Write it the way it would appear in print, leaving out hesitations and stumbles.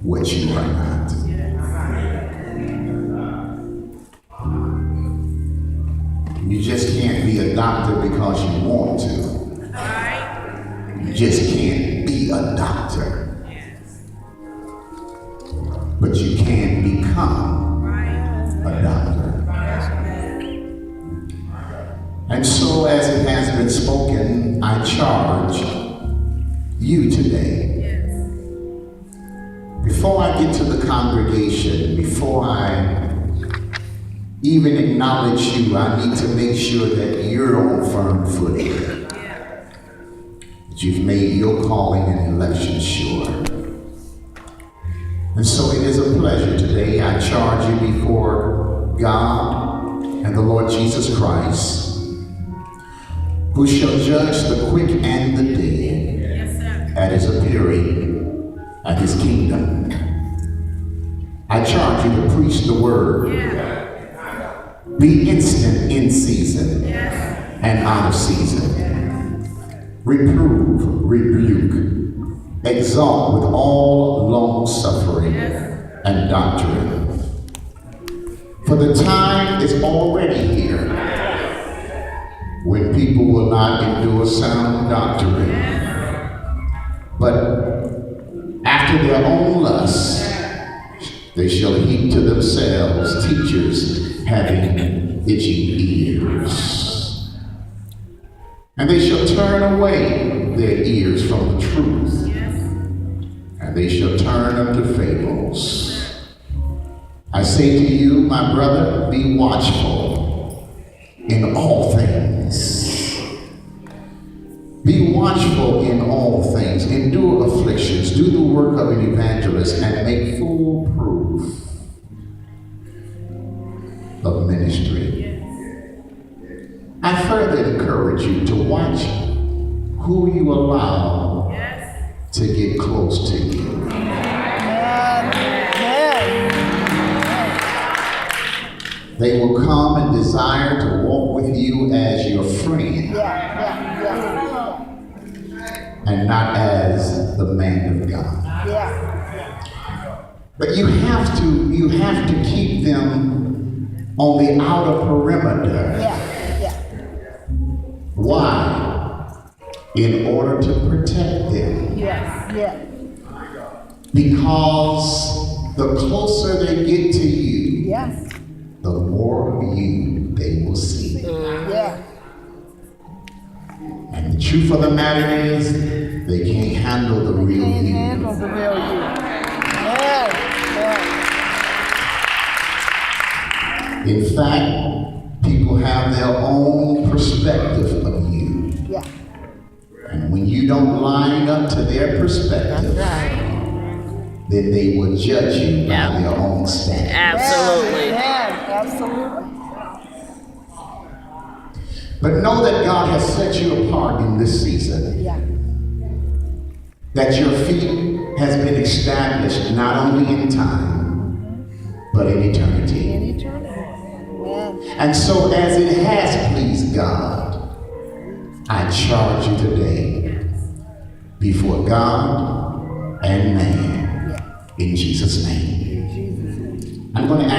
what you are not. You just can't be a doctor because you want to. You just can't be a doctor. But you can become a doctor. And so, as it has been spoken, I charge you today. Before I get to the congregation, before I even acknowledge you, I need to make sure that you're on firm footing. That you've made your calling and election sure. And so it is a pleasure today. I charge you before God and the Lord Jesus Christ, who shall judge the quick and the dead at his appearing at his kingdom. I charge you to preach the word. Be instant in season and out of season. Reprove, rebuke, exalt with all long suffering and doctrine. For the time is already here when people will not endure sound doctrine, but after their own lusts, they shall heap to themselves teachers having itching ears. And they shall turn away their ears from the truth, and they shall turn unto fables. I say to you, my brother, be watchful in all things. Be watchful in all things, endure afflictions, do the work of an evangelist, and make full proof of ministry. I further encourage you to watch who you allow to get close to you. They will come and desire to walk with you as your friend. And not as the man of God. But you have to keep them on the outer perimeter. Why? In order to protect them. Because the closer they get to you, the more of you they will see. And the truth of the matter is, they can't handle the real you. In fact, people have their own perspective of you. And when you don't line up to their perspective, then they will judge you by their own standards. Absolutely. But know that God has set you apart in this season. That your feet has been established not only in time, but in eternity. And so as it has pleased God, I charge you today before God and man in Jesus' name. I'm going to ask